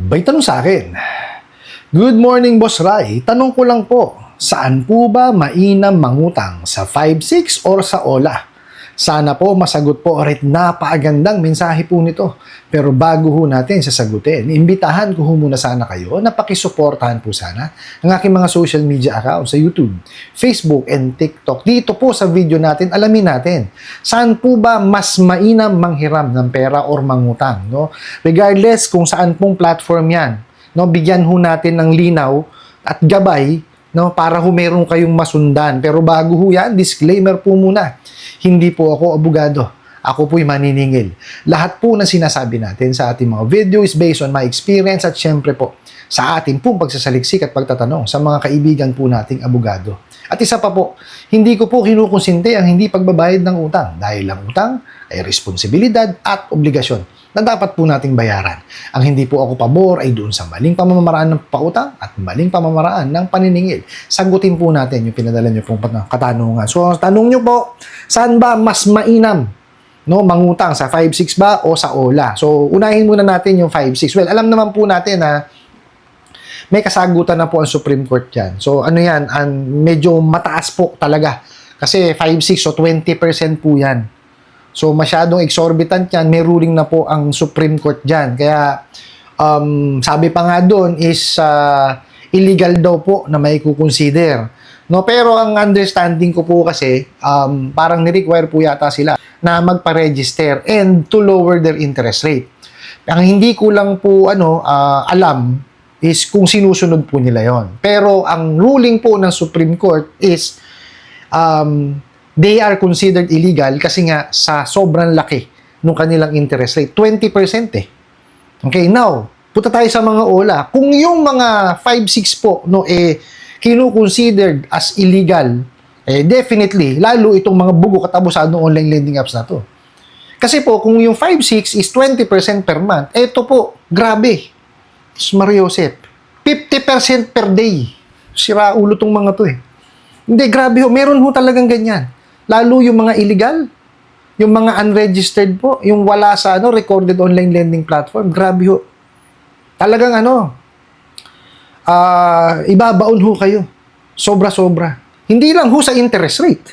May tanong sa akin. Good morning, Boss Rai. Tanong ko lang po, saan po ba mainam mangutang? Sa 5-6 or sa OLA? Sana po masagot po ulit, napakagandang mensahe po nito. Pero bago ho natin sasagutin, imbitahan ko ho muna sana kayo na pakisuportahan po sana ang aking mga social media accounts sa YouTube, Facebook, and TikTok. Dito po sa video natin, alamin natin saan po ba mas mainam manghiram ng pera or mangutang. No? Regardless kung saan pong platform yan, no? Bigyan ho natin ng linaw at gabay, no, para ho meron kayong masundan. Pero bago ho yan, disclaimer po muna. Hindi po ako abogado. Ako po'y maniningil. Lahat po na sinasabi natin sa ating mga video is based on my experience at syempre po sa ating pong pagsasaliksik at pagtatanong sa mga kaibigan po nating abogado. At isa pa po, hindi ko po kinukonsinte ang hindi pagbabayad ng utang dahil ang utang ay responsibilidad at obligasyon na dapat po nating bayaran. Ang hindi po ako pabor ay doon sa maling pamamaraan ng pautang at maling pamamaraan ng paniningil. Sagutin po natin yung pinadala nyo pong katanungan. So, tanong nyo po, saan ba mas mainam, no, mangutang? Sa 5-6 ba o sa OLA? So, unahin muna natin yung 5-6. Well, alam naman po natin na may kasagutan na po ang Supreme Court yan. So, ano yan? Medyo mataas po talaga. Kasi 5-6 o 20% po yan. So, masyadong exorbitant yan. May ruling na po ang Supreme Court dyan. Kaya, sabi pa nga doon is illegal daw po na may kukonsider. No, pero ang understanding ko po kasi, parang ni-require po yata sila na magpa-register and to lower their interest rate. Ang hindi ko lang po alam is kung sinusunod po nila yon. Pero ang ruling po ng Supreme Court is they are considered illegal kasi nga sa sobrang laki ng kanilang interest rate. 20% eh. Okay, now, punta tayo sa mga OLA. Kung yung mga 5-6 po, no, kinu-considered as illegal, definitely, lalo itong mga bugo katabusado ng online lending apps na to. Kasi po, kung yung 5-6 is 20% per month, eto po, grabe. Mariosep, 50% per day. Sira ulo tong mga to eh. Hindi, grabe ho. Meron ho talagang ganyan. Lalo yung mga illegal, yung mga unregistered po, yung wala sa recorded online lending platform, grabe ho. Talagang ibabaon ho kayo. Sobra-sobra. Hindi lang ho sa interest rate,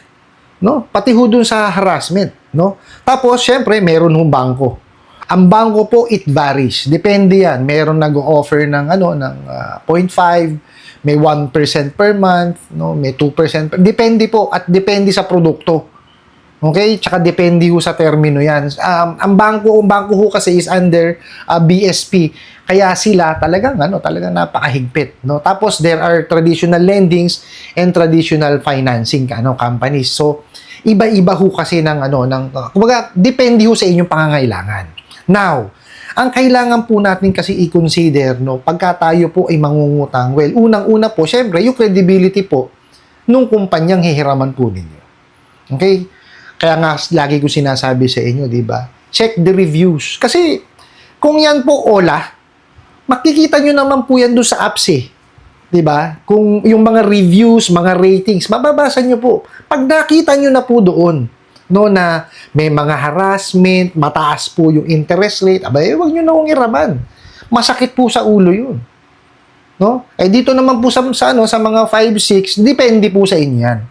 no? Pati ho dun sa harassment, no? Tapos, syempre, meron ho bangko. Ang bangko po, it varies. Depende yan. Meron nag-offer ng 0.5, may 1% per month, no? May 2%. Depende po at depende sa produkto. Okay? Tsaka depende ho sa termino yan. Ang bangko ho kasi is under BSP. Kaya sila talagang napakahigpit, no? Tapos there are traditional lendings and traditional financing companies. So iba-iba ho kasi kumbaga depende ho sa inyong pangangailangan. Now, ang kailangan po natin kasi i-consider, no, pagka tayo po ay mangungutang, well, unang-una po, syempre, yung credibility po nung kumpanyang hihiraman po ninyo. Okay? Kaya nga, lagi ko sinasabi sa inyo, di ba? Check the reviews. Kasi, kung yan po OLA, makikita nyo naman po yan doon sa apps eh. Di ba? Kung yung mga reviews, mga ratings, mababasa nyo po. Pag nakita nyo na po doon, no, na may mga harassment, mataas po yung interest rate, huwag nyo na hong iraman. Masakit po sa ulo yun. No? Dito naman po sa mga 5-6, depende po sa inyo yan.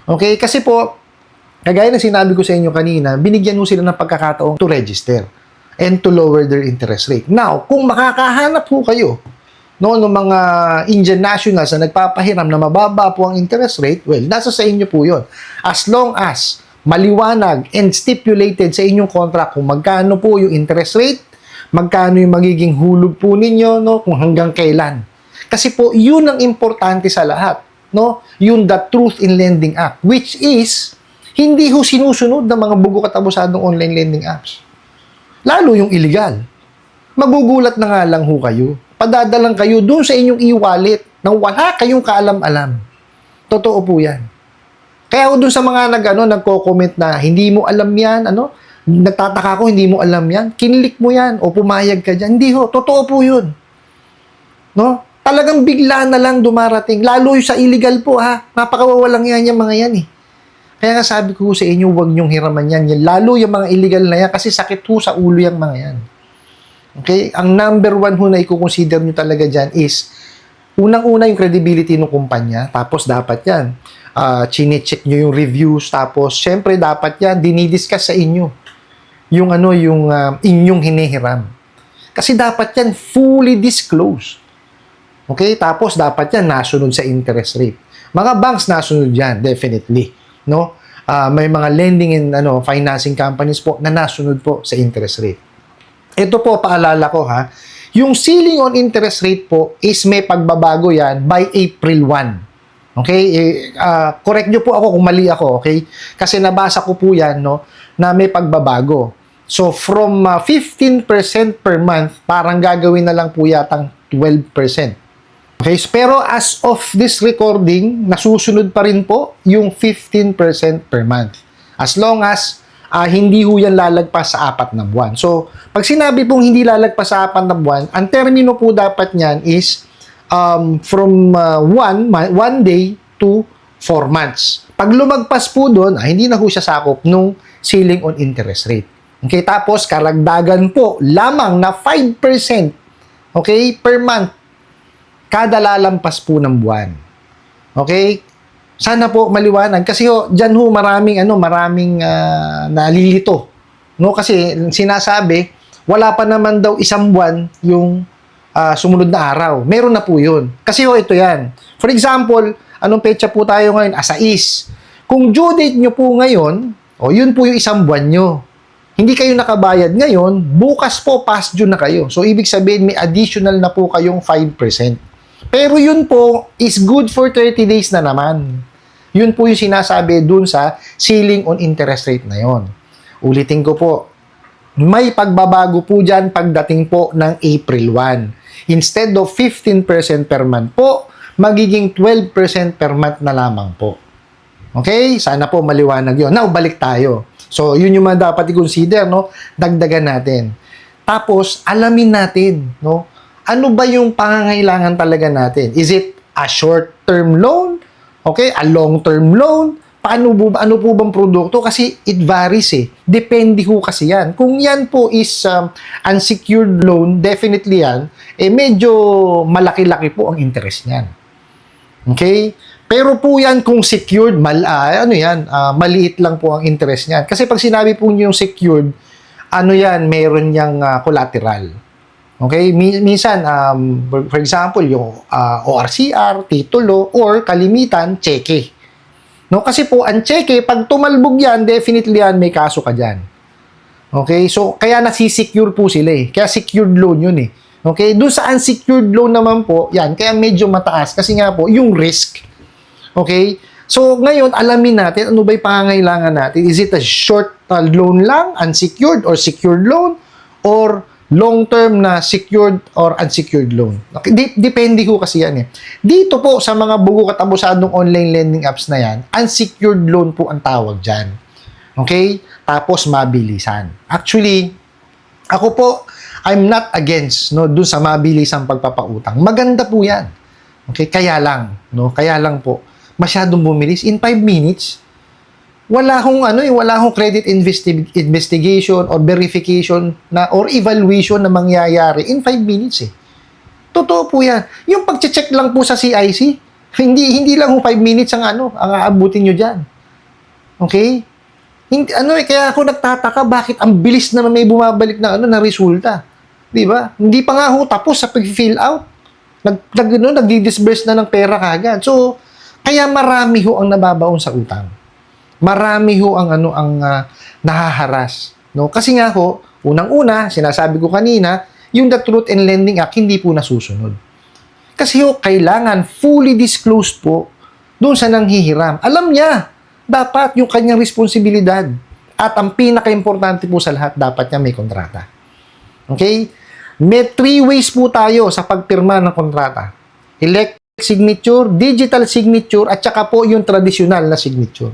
Okay? Kasi po, kagaya na sinabi ko sa inyo kanina, binigyan mo sila ng pagkakataon to register and to lower their interest rate. Now, kung makakahanap po kayo ng mga Indian nationals na nagpapahiram na mababa po ang interest rate, well, nasa sa inyo po yun. As long as maliwanag and stipulated sa inyong contract kung magkano po yung interest rate, magkano yung magiging hulog po ninyo, no, kung hanggang kailan. Kasi po, yun ang importante sa lahat, no? Yung the Truth in Lending Act, which is hindi ho sinusunod ng mga bugo katabusadong online lending apps. Lalo yung illegal. Magugulat na nga lang ho kayo. Padadalang kayo dun sa inyong e-wallet nang wala kayong kaalam-alam. Totoo po yan. Kaya ako dun sa mga nagko-comment na hindi mo alam yan, nagtataka ko hindi mo alam yan, kinlik mo yan o pumayag ka dyan. Hindi ho, totoo po yun. No? Talagang bigla na lang dumarating. Lalo sa illegal po napakawawalang yan yung mga yan eh. Kaya nga sabi ko sa inyo, huwag niyong hiraman yan. Lalo yung mga illegal na yan kasi sakit po sa ulo yung mga yan. Okay? Ang number one ho na i-consider nyo talaga dyan is, unang-una yung credibility ng kumpanya, tapos dapat yan, chine-check nyo yung reviews, tapos syempre dapat yan, dinidiscuss sa inyo yung inyong hinihiram. Kasi dapat yan fully disclosed. Okay? Tapos dapat yan nasunod sa interest rate. Mga banks nasunod yan, definitely. No? May mga lending and financing companies po na nasunod po sa interest rate. Ito po, paalala ko ha, yung ceiling on interest rate po is may pagbabago yan by April 1. Okay? Correct nyo po ako kung mali ako, okay? Kasi nabasa ko po yan, no, na may pagbabago. So, from 15% per month, parang gagawin na lang po yatang 12%. Okay? Pero as of this recording, nasusunod pa rin po yung 15% per month. As long as hindi ho yan lalagpas sa 4 na buwan. So, pag sinabi pong hindi lalagpas sa 4 na buwan, ang termino po dapat niyan is from 1 day to 4 months. Pag lumagpas po doon, hindi na ho siya sakop nung ceiling on interest rate. Okay, tapos karagdagan po lamang na 5%, okay, per month kada lalampas po ng buwan. Okay? Sana po maliwanag kasi diyan ho maraming nalilito. No, kasi sinasabi wala pa naman daw isang buwan yung sumunod na araw. Meron na po 'yun. Kasi ito 'yan. For example, anong petsa po tayo ngayon? 6. Kung due date nyo po ngayon, yun po yung isang buwan nyo. Hindi kayo nakabayad ngayon, bukas po past due na kayo. So ibig sabihin may additional na po kayong 5%. Pero yun po is good for 30 days na naman. Yun po yung sinasabi dun sa ceiling on interest rate na yon. Ulitin ko po, may pagbabago po dyan pagdating po ng April 1. Instead of 15% per month po, magiging 12% per month na lamang po. Okay? Sana po maliwanag yun. Now, balik tayo. So, yun yung mga dapat i-consider, no? Dagdagan natin. Tapos, alamin natin, no? Ano ba yung pangangailangan talaga natin? Is it a short-term loan? Okay, a long-term loan? Ano po bang produkto? Kasi it varies eh. Depende ho kasi yan. Kung yan po is unsecured loan, definitely yan, medyo malaki-laki po ang interest niyan. Okay? Pero po yan kung secured, maliit lang po ang interest niyan. Kasi pag sinabi po niyo yung secured, meron niyang collateral. Okay? Minsan, for example, yung ORCR, titulo, or kalimitan, cheque. No? Kasi po, ang cheque, pag tumalbog yan, definitely yan, may kaso ka dyan. Okay? So, kaya nasisecure po sila eh. Kaya secured loan yun eh. Okay? Doon sa unsecured loan naman po, yan, kaya medyo mataas. Kasi nga po, yung risk. Okay? So, ngayon, alamin natin, ano ba yung pangangailangan natin? Is it a short loan lang, unsecured, or secured loan, or long-term na secured or unsecured loan? Okay? Depende ko kasi yan eh. Dito po, sa mga bugo katabusadong online lending apps na yan, unsecured loan po ang tawag dyan. Okay? Tapos, mabilisan. Actually, ako po, I'm not against dun sa mabilisang pagpapautang. Maganda po yan. Okay? Kaya lang po, masyadong bumilis. In 5 minutes, wala hong credit investigation or verification or evaluation na mangyayari in 5 minutes eh. Totoo po yan. Yung pag-check lang po sa CIC, hindi lang 5 minutes ang aabutin nyo dyan. Okay? Kaya ako nagtataka bakit ang bilis na may bumabalik na resulta. Di ba? Hindi pa nga tapos sa pag-fill out. Nagdi-disburse na ng pera kagad. So, kaya marami ang nababaon sa utang. Marami ang nahaharas. No? Kasi nga unang-una, sinasabi ko kanina, yung The Truth in Lending Act, hindi po nasusunod. Kasi kailangan fully disclosed po doon sa nanghihiram. Alam niya, dapat yung kanyang responsibilidad. At ang pinaka-importante po sa lahat, dapat niya may kontrata. Okay? May 3 ways po tayo sa pagpirma ng kontrata. Electronic signature, digital signature, at saka po yung traditional na signature.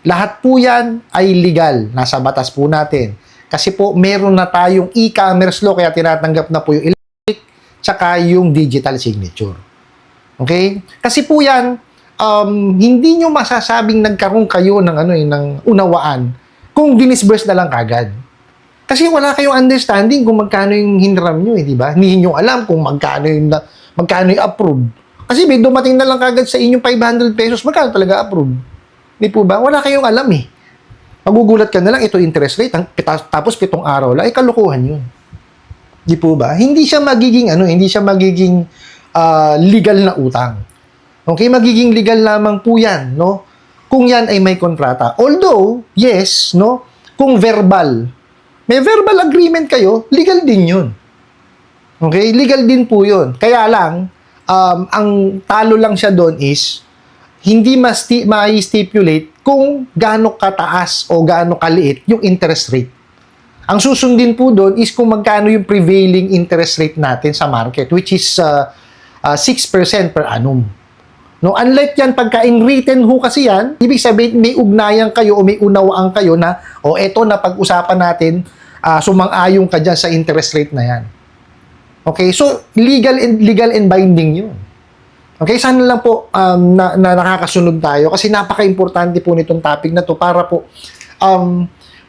Lahat po yan ay legal. Nasa batas po natin. Kasi po, meron na tayong e-commerce law, kaya tinatanggap na po yung electronic, tsaka yung digital signature. Okay? Kasi po yan, hindi nyo masasabing nagkaroon kayo ng unawaan kung dinisburse na lang kagad. Kasi wala kayong understanding kung magkano yung hinram nyo, di ba? Hindi nyo alam kung magkano yung approve. Kasi may dumating na lang kagad sa inyong 500 pesos, magkano talaga approve? Di po ba? Wala kayong alam eh. Magugulat ka na lang, ito interest rate, tapos 7 araw lang, kalukuhan yun. Di po ba? Hindi siya magiging legal na utang. Okay, magiging legal lamang po 'yan, no? Kung 'yan ay may kontrata. Although, yes, no, kung may verbal agreement kayo, legal din 'yun. Okay, legal din po 'yun. Kaya lang ang talo lang siya doon is hindi ma-stipulate kung gaano kataas o gaano kaliit yung interest rate. Ang susundin po doon is kung magkano yung prevailing interest rate natin sa market, which is 6% per annum. No, unlike yan, pagka in written ho kasi yan, ibig sabihin may ugnayan kayo o may unawaan kayo na, eto na pag-usapan natin, sumang-ayon ka dyan sa interest rate na yan. Okay, so legal and binding yun. Okay, sana lang po na nakakasunod tayo kasi napaka-importante po nitong topic na to para po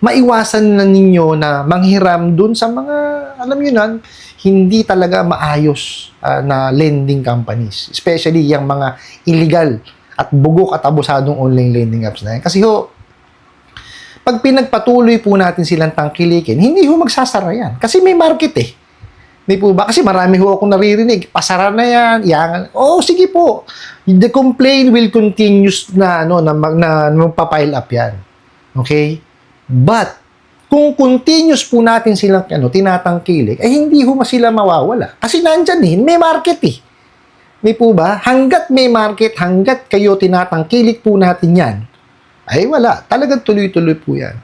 maiwasan na ninyo na manghiram dun sa mga, alam nyo na, hindi talaga maayos na lending companies. Especially yung mga illegal at bugok at abusadong online lending apps na yan. Kasi pag pinagpatuloy po natin silang tangkilikin, hindi magsasara yan. Kasi may market eh. Di po ba? Kasi marami akong naririnig. Pasara na yan. Sige po. The complaint will continue na magpa-pile up yan. Okay? But, kung continuous po natin silang tinatangkilik, hindi sila mawawala. Kasi nandyan may market eh. Di po ba? Hanggat may market, hanggat kayo tinatangkilik po natin yan, ay wala. Talagang tuloy-tuloy po yan.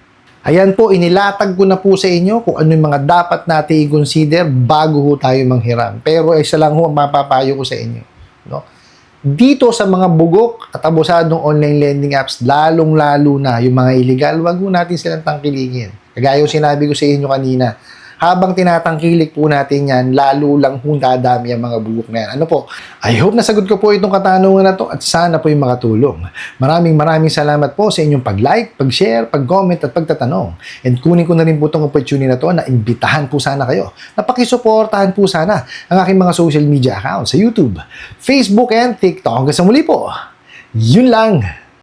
Ayan po, inilatag ko na po sa inyo kung ano yung mga dapat natin i-consider bago tayo manghiram. Pero isa lang ang mapapayo ko sa inyo. No? Dito sa mga bugok at abusadong online lending apps, lalong-lalo na yung mga illegal, wag natin silang tangkiligin. Kagaya yung sinabi ko sa inyo kanina, habang tinatangkilik po natin yan, lalo lang dadami ang mga bugok na yan. Ano po? I hope nasagot ko po itong katanungan na to at sana po yung makatulong. Maraming salamat po sa inyong pag-like, pag-share, pag-comment at pagtatanong. And kunin ko na rin po itong opportunity na to na imbitahan po sana kayo. Napakisuportahan po sana ang aking mga social media accounts sa YouTube, Facebook and TikTok. Hanggang sa muli po. Yun lang.